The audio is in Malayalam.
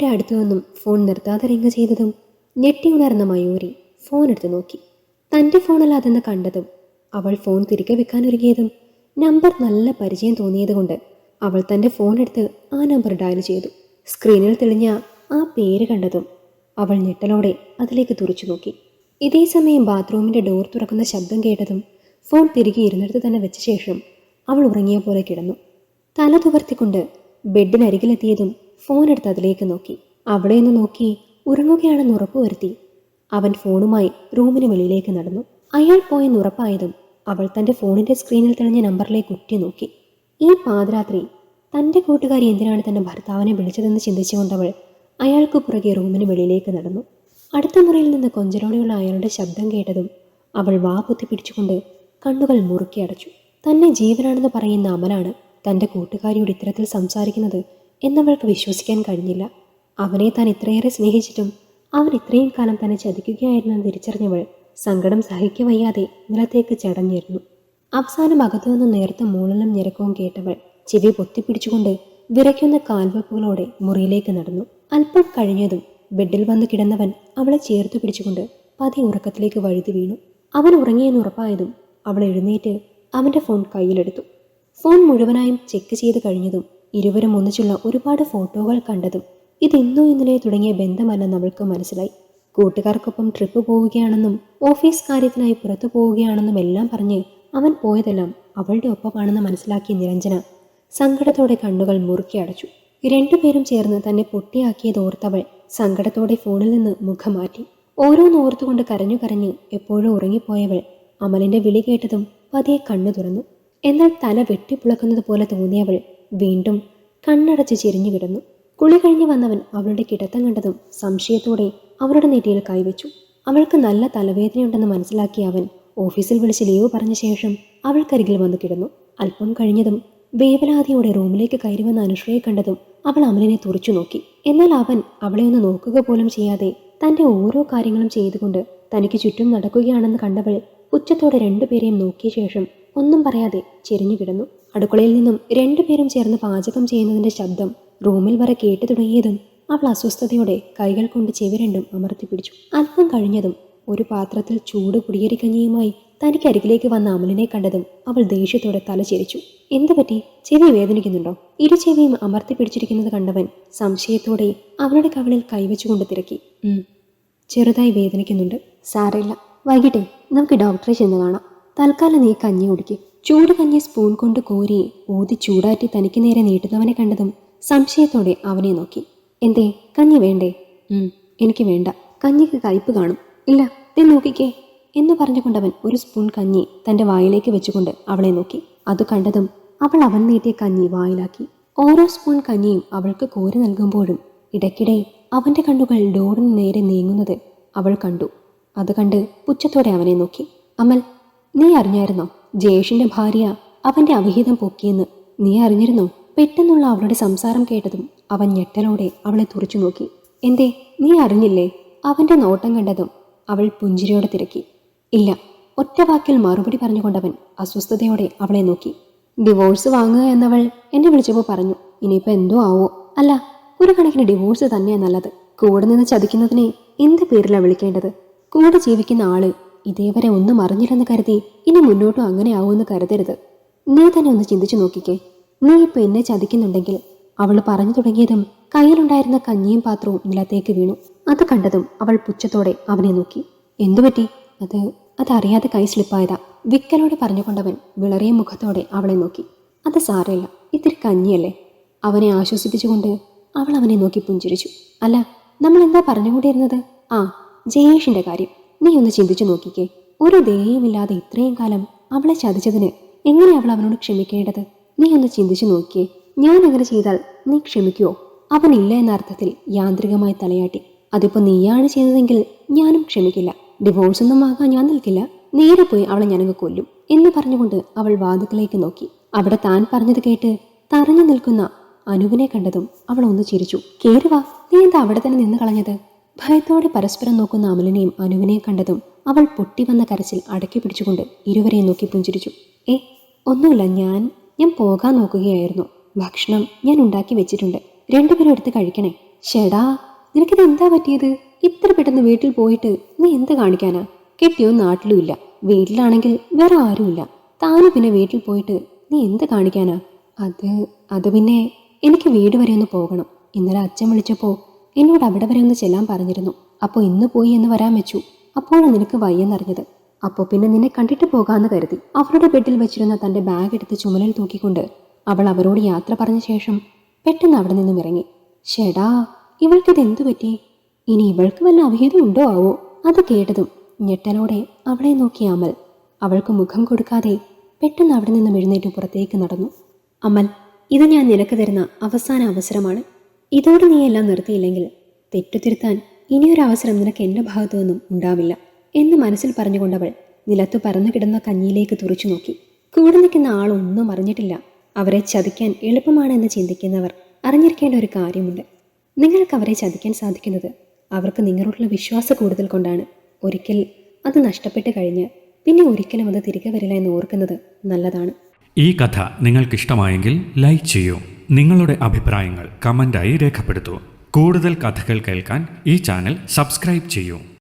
മയൂരിയുടെ അടുത്തു നിന്നും ഫോൺ നിർത്താതെ റിങ് ചെയ്തതും ഞെട്ടി ഉണർന്ന മയൂരി ഫോൺ എടുത്ത് നോക്കി. തൻ്റെ ഫോണല്ലാതെന്ന് കണ്ടതും അവൾ ഫോൺ തിരികെ വെക്കാനൊരുങ്ങിയതും നമ്പർ നല്ല പരിചയം തോന്നിയതുകൊണ്ട് അവൾ തൻ്റെ ഫോൺ എടുത്ത് ആ നമ്പർ ഡയൽ ചെയ്തു. സ്ക്രീനിൽ തെളിഞ്ഞ ആ പേര് കണ്ടതും അവൾ ഞെട്ടലോടെ അതിലേക്ക് തുറച്ചു നോക്കി. ഇതേ സമയം ബാത്റൂമിൻ്റെ ഡോർ തുറക്കുന്ന ശബ്ദം കേട്ടതും ഫോൺ തിരികെ ഇരുന്നിടത്ത് തന്നെ വെച്ച ശേഷം അവൾ ഉറങ്ങിയ പോലെ കിടന്നു. തല തുവർത്തിക്കൊണ്ട് ബെഡിനരികിലെത്തിയതും ഫോൺ എടുത്ത് അതിലേക്ക് നോക്കി. അവിടെ നിന്ന് നോക്കി ഉറങ്ങുകയാണെന്ന് ഉറപ്പുവരുത്തി അവൻ ഫോണുമായി റൂമിന് വെളിയിലേക്ക് നടന്നു. അയാൾ പോയെന്ന് ഉറപ്പായതും അവൾ തൻ്റെ ഫോണിൻ്റെ സ്ക്രീനിൽ തെളിഞ്ഞ നമ്പറിലേക്ക് ഉറ്റി നോക്കി. ഈ പാതിരാത്രി തൻ്റെ കൂട്ടുകാരി എന്തിനാണ് തൻ്റെ ഭർത്താവിനെ വിളിച്ചതെന്ന് ചിന്തിച്ചുകൊണ്ടവൾ അയാൾക്ക് പുറകെ റൂമിന് വെളിയിലേക്ക് നടന്നു. അടുത്ത മുറിയിൽ നിന്ന് കൊഞ്ചലോടെയുള്ള അയാളുടെ ശബ്ദം കേട്ടതും അവൾ വാ പൊത്തിപ്പിടിച്ചുകൊണ്ട് കണ്ണുകൾ മുറുക്കി അടച്ചു. തന്നെ ജീവനാണെന്ന് പറയുന്ന അമലാണ് തൻ്റെ കൂട്ടുകാരിയോട് ഇത്തരത്തിൽ സംസാരിക്കുന്നത് എന്നവൾക്ക് വിശ്വസിക്കാൻ കഴിഞ്ഞില്ല. അവനെ താൻ ഇത്രയേറെ സ്നേഹിച്ചിട്ടും അവൻ ഇത്രയും കാലം തന്നെ ചതിക്കുകയായിരുന്നെന്ന് തിരിച്ചറിഞ്ഞവൾ സങ്കടം സഹിക്കവയ്യാതെ നിലത്തേക്ക് ചടഞ്ഞിരുന്നു. അവസാനം അകത്തുനിന്ന് നേർത്ത മൂളലും ഞെരക്കവും കേട്ടവൾ ചെവി പൊത്തിപ്പിടിച്ചുകൊണ്ട് വിറയ്ക്കുന്ന കാൽവെപ്പുകളോടെ മുറിയിലേക്ക് നടന്നു. അല്പം കഴിഞ്ഞതും ബെഡിൽ വന്ന് കിടന്നവൻ അവളെ ചേർത്ത് പിടിച്ചുകൊണ്ട് പതിയെ ഉറക്കത്തിലേക്ക് വഴുതി വീണു. അവൻ ഉറങ്ങിയെന്ന് ഉറപ്പായതും അവൾ എഴുന്നേറ്റ് അവൻ്റെ ഫോൺ കയ്യിലെടുത്തു. ഫോൺ മുഴുവനായും ചെക്ക് ചെയ്ത് കഴിഞ്ഞതും ഇരുവരും ഒന്നിച്ചുള്ള ഒരുപാട് ഫോട്ടോകൾ കണ്ടതും ഇത് ഇന്നോ ഇന്നലെ തുടങ്ങിയ ബന്ധമല്ലെന്ന് അവൾക്ക് മനസ്സിലായി. കൂട്ടുകാർക്കൊപ്പം ട്രിപ്പ് പോവുകയാണെന്നും ഓഫീസ് കാര്യത്തിനായി പുറത്തു പോവുകയാണെന്നും എല്ലാം പറഞ്ഞ് അവൻ പോയതെല്ലാം അവളുടെ ഒപ്പമാണെന്ന് മനസ്സിലാക്കിയ നിരഞ്ജന സങ്കടത്തോടെ കണ്ണുകൾ മുറുക്കി അടച്ചു. രണ്ടുപേരും ചേർന്ന് തന്നെ പൊട്ടിയാക്കിയത് ഓർത്തവൾ സങ്കടത്തോടെ ഫോണിൽ നിന്ന് മുഖം മാറ്റി. ഓരോന്നോർത്തുകൊണ്ട് കരഞ്ഞു കരഞ്ഞ് എപ്പോഴും ഉറങ്ങിപ്പോയവൾ അമലിന്റെ വിളി കേട്ടതും പതിയെ കണ്ണു തുറന്നു. എന്നാൽ തല വെട്ടിപ്പുളക്കുന്നത് പോലെ തോന്നിയവൾ വീണ്ടും കണ്ണടച്ച് ചെരിഞ്ഞു കിടന്നു. കുളി കഴിഞ്ഞു വന്നവൻ അവളുടെ കിടത്തം കണ്ടതും സംശയത്തോടെ അവളുടെ നെറ്റിയിൽ കൈവച്ചു. അവൾക്ക് നല്ല തലവേദനയുണ്ടെന്ന് മനസ്സിലാക്കിയ അവൻ ഓഫീസിൽ വിളിച്ച് ലീവ് പറഞ്ഞ ശേഷം അവൾക്കരികിൽ വന്ന് കിടന്നു. അല്പം കഴിഞ്ഞതും വേവലാതിയോടെ റൂമിലേക്ക് കയറി വന്ന അനുശ്രയെ കണ്ടതും അവൾ അമലിനെ തുറച്ചു നോക്കി. എന്നാൽ അവൻ അവളെ ഒന്ന് നോക്കുക പോലും ചെയ്യാതെ തൻ്റെ ഓരോ കാര്യങ്ങളും ചെയ്തുകൊണ്ട് തനിക്ക് ചുറ്റും നടക്കുകയാണെന്ന് കണ്ടവൾ പുച്ഛത്തോടെ രണ്ടുപേരെയും നോക്കിയ ശേഷം ഒന്നും പറയാതെ ചെരിഞ്ഞു കിടന്നു. അടുക്കളയിൽ നിന്നും രണ്ടുപേരും ചേർന്ന് പാചകം ചെയ്യുന്നതിൻ്റെ ശബ്ദം റൂമിൽ വരെ കേട്ടു തുടങ്ങിയതും അവൾ അസ്വസ്ഥതയോടെ കൈകൾ കൊണ്ട് ചെവി രണ്ടും അമർത്തിപ്പിടിച്ചു. അല്പം കഴിഞ്ഞതും ഒരു പാത്രത്തിൽ ചൂട് കുടിയേറിക്കഞ്ഞിയുമായി തനിക്കരികിലേക്ക് വന്ന അമലിനെ കണ്ടതും അവൾ ദേഷ്യത്തോടെ തല ചെരിച്ചു. എന്തുപറ്റി? ചെവി വേദനിക്കുന്നുണ്ടോ? ഇരു ചെവിയും അമർത്തിപ്പിടിച്ചിരിക്കുന്നത് കണ്ടവൻ സംശയത്തോടെ അവളുടെ കവിളിൽ കൈവച്ചുകൊണ്ട് തിരക്കി. ചെറുതായി വേദനിക്കുന്നുണ്ട്. സാരമില്ല, വൈകിട്ടേ നമുക്ക് ഡോക്ടറെ ചെന്ന് കാണാം. തൽക്കാലം നീ കഞ്ഞി കുടിക്ക്. ചൂട് കഞ്ഞി സ്പൂൺ കൊണ്ട് കോരി ഊതി ചൂടാറ്റി തനിക്ക് നേരെ നീട്ടുന്നവനെ കണ്ടതും സംശയത്തോടെ അവനെ നോക്കി. എന്തേ, കഞ്ഞി വേണ്ടേ? എനിക്ക് വേണ്ട. കഞ്ഞിക്ക് കയ്പ് കാണും. ഇല്ല, നീ നോക്കിക്കേ എന്ന് പറഞ്ഞുകൊണ്ടവൻ ഒരു സ്പൂൺ കഞ്ഞി തൻ്റെ വായിലേക്ക് വെച്ചുകൊണ്ട് അവളെ നോക്കി. അത് കണ്ടതും അവൾ അവൻ നീട്ടിയ കഞ്ഞി വായിലാക്കി. ഓരോ സ്പൂൺ കഞ്ഞിയും അവൾക്ക് കോരി നൽകുമ്പോഴും ഇടയ്ക്കിടെ അവൻ്റെ കണ്ണുകൾ ഡോറിന് നേരെ നീങ്ങുന്നത് അവൾ കണ്ടു. അത് കണ്ട് പുച്ഛത്തോടെ അവനെ നോക്കി. അമൽ, നീ അറിഞ്ഞായിരുന്നോ ജയേഷിന്റെ ഭാര്യ അവന്റെ അവിഹിതം പൊക്കിയെന്ന്? നീ അറിഞ്ഞിരുന്നോ? പെട്ടെന്നുള്ള അവളുടെ സംസാരം കേട്ടതും അവൻ ഞെട്ടലോടെ അവളെ തുറച്ചു നോക്കി. എന്തേ, നീ അറിഞ്ഞില്ലേ? അവന്റെ നോട്ടം കണ്ടതും അവൾ പുഞ്ചിരിയോടെ തിരക്കി. ഇല്ല, ഒറ്റ വാക്കിൽ മറുപടി പറഞ്ഞുകൊണ്ടവൻ അസ്വസ്ഥതയോടെ അവളെ നോക്കി. ഡിവോഴ്സ് വാങ്ങുക എന്നവൾ എന്നെ വിളിച്ചപ്പോൾ പറഞ്ഞു. ഇനിയിപ്പോൾ എന്തോ ആവോ. അല്ല, ഒരു കണക്കിന് ഡിവോഴ്സ് തന്നെയാണ് നല്ലത്. കൂടെ നിന്ന് ചതിക്കുന്നതിനെ എന്ത് പേരിലാണ് വിളിക്കേണ്ടത്? കൂടെ ജീവിക്കുന്ന ആള് ഇതേവരെ ഒന്നും അറിഞ്ഞില്ലെന്ന് കരുതി ഇനി മുന്നോട്ടും അങ്ങനെ ആവുമെന്ന് കരുതരുത്. നീ തന്നെ ഒന്ന് ചിന്തിച്ചു നോക്കിക്കേ. നീ ഇപ്പൊ എന്നെ ചതിക്കുന്നുണ്ടെങ്കിൽ. അവൾ പറഞ്ഞു തുടങ്ങിയതും കയ്യിലുണ്ടായിരുന്ന കഞ്ഞിയും പാത്രവും നിലത്തേക്ക് വീണു. അത് കണ്ടതും അവൾ പുച്ഛത്തോടെ അവനെ നോക്കി. എന്തുപറ്റി? അതറിയാതെ കൈ സ്ലിപ്പായതാ, വിക്കലോടെ പറഞ്ഞുകൊണ്ടവൻ വിളറിയ മുഖത്തോടെ അവളെ നോക്കി. അത് സാരമില്ല, ഇത്തിരി കഞ്ഞിയല്ലേ. അവനെ ആശ്വസിപ്പിച്ചുകൊണ്ട് അവൾ അവനെ നോക്കി പുഞ്ചിരിച്ചു. അല്ല, നമ്മൾ എന്താ പറഞ്ഞുകൊണ്ടിരുന്നത്? ആ, ജയേഷിന്റെ കാര്യം. നീ ഒന്ന് ചിന്തിച്ചു നോക്കിക്കേ. ഒരു ദയയുമില്ലാതെ ഇത്രയും കാലം അവളെ ചതിച്ചതിന് എങ്ങനെ അവൾ അവനോട് ക്ഷമിക്കേണ്ടത്? നീ ഒന്ന് ചിന്തിച്ചു നോക്കിയേ. ഞാൻ അങ്ങനെ ചെയ്താൽ നീ ക്ഷമിക്കുവോ? അവനില്ല എന്ന അർത്ഥത്തിൽ യാന്ത്രികമായി തലയാട്ടി. അതിപ്പോ നീയാണ് ചെയ്തതെങ്കിൽ ഞാനും ക്ഷമിക്കില്ല. ഡിവോഴ്സ് ഒന്നും ആകാൻ ഞാൻ നിൽക്കില്ല. നേരെ പോയി അവളെ ഞാനങ്ങ് കൊല്ലും എന്ന് പറഞ്ഞുകൊണ്ട് അവൾ വാതിക്കലേക്ക് നോക്കി. അവിടെ താൻ പറഞ്ഞത് കേട്ട് തറഞ്ഞു നിൽക്കുന്ന അനുവിനെ കണ്ടതും അവൾ ഒന്ന് ചിരിച്ചു. കേറുവാ, നീ എന്താ അവിടെ തന്നെ നിന്ന് കളഞ്ഞത്? ഭയത്തോടെ പരസ്പരം നോക്കുന്ന അമലിനെയും അനുവിനെയും കണ്ടതും അവൾ പൊട്ടി വന്ന കരച്ചിൽ അടക്കി പിടിച്ചുകൊണ്ട് ഇരുവരെയും നോക്കി പുഞ്ചിരിച്ചു. ഒന്നുമില്ല, ഞാൻ പോകാൻ നോക്കുകയായിരുന്നു. ഭക്ഷണം ഞാൻ ഉണ്ടാക്കി വെച്ചിട്ടുണ്ട്. രണ്ടുപേരും എടുത്ത് കഴിക്കണേ. ഷെടാ, നിനക്കിത് എന്താ പറ്റിയത്? ഇത്ര പെട്ടെന്ന് വീട്ടിൽ പോയിട്ട് നീ എന്ത് കാണിക്കാനാ? കെട്ടിയോ നാട്ടിലും ഇല്ല, വീട്ടിലാണെങ്കിൽ വേറെ ആരുമില്ല. താനും പിന്നെ വീട്ടിൽ പോയിട്ട് നീ എന്ത് കാണിക്കാനാ? അത് അത് പിന്നെ എനിക്ക് വീട് വരെ ഒന്ന് പോകണം. ഇന്നലെ അച്ഛൻ വിളിച്ചപ്പോൾ എന്നോട് അവിടെ വരെ ഒന്ന് ചെല്ലാൻ പറഞ്ഞിരുന്നു. അപ്പോൾ ഇന്ന് പോയി എന്ന് വരാൻ വെച്ചു. അപ്പോഴാണ് നിനക്ക് വയ്യെന്നറിഞ്ഞത്. അപ്പോൾ പിന്നെ നിന്നെ കണ്ടിട്ട് പോകാമെന്ന് കരുതി. അവരുടെ ബെഡിൽ വെച്ചിരുന്ന തൻ്റെ ബാഗ് എടുത്ത് ചുമലിൽ തൂക്കിക്കൊണ്ട് അവൾ അവരോട് യാത്ര പറഞ്ഞ ശേഷം പെട്ടെന്ന് അവിടെ നിന്നും ഇറങ്ങി. ഷെടാ, ഇവൾക്കിത് എന്തു പറ്റി? ഇനി ഇവൾക്ക് വല്ല അവിഹിതം ഉണ്ടോ ആവോ? അത് കേട്ടതും ഞെട്ടലോടെ അവളെ നോക്കി അമൽ. അവൾക്ക് മുഖം കൊടുക്കാതെ പെട്ടെന്ന് അവിടെ നിന്നും എഴുന്നേറ്റ് പുറത്തേക്ക് നടന്നു. അമൽ, ഇത് ഞാൻ നിനക്ക് തരുന്ന അവസാന അവസരമാണ്. ഇതോടെ നീ എല്ലാം നിർത്തിയില്ലെങ്കിൽ തെറ്റുതിരുത്താൻ ഇനിയൊരു അവസരം നിനക്ക് എൻ്റെ ഭാഗത്തു നിന്നും ഉണ്ടാവില്ല എന്ന് മനസ്സിൽ പറഞ്ഞുകൊണ്ടവൾ നിലത്തു പറന്നു കിടന്ന കഞ്ഞിയിലേക്ക് തുറച്ചു നോക്കി. കൂടെ നിൽക്കുന്ന ആളൊന്നും അറിഞ്ഞിട്ടില്ല. അവരെ ചതിക്കാൻ എളുപ്പമാണെന്ന് ചിന്തിക്കുന്നവർ അറിഞ്ഞിരിക്കേണ്ട ഒരു കാര്യമുണ്ട്. നിങ്ങൾക്ക് അവരെ ചതിക്കാൻ സാധിക്കുന്നത് അവർക്ക് നിങ്ങളോടുള്ള വിശ്വാസ കൂടുതൽ കൊണ്ടാണ്. ഒരിക്കൽ അത് നഷ്ടപ്പെട്ട് കഴിഞ്ഞ് പിന്നെ ഒരിക്കലും അത് തിരികെ വരില്ല എന്ന് ഓർക്കുന്നത് നല്ലതാണ്. ഈ കഥ നിങ്ങൾക്കിഷ്ടമായെങ്കിൽ ലൈക്ക് ചെയ്യൂ. നിങ്ങളുടെ അഭിപ്രായങ്ങൾ കമൻ്റായി രേഖപ്പെടുത്തൂ. കൂടുതൽ കഥകൾ കേൾക്കാൻ ഈ ചാനൽ സബ്സ്ക്രൈബ് ചെയ്യൂ.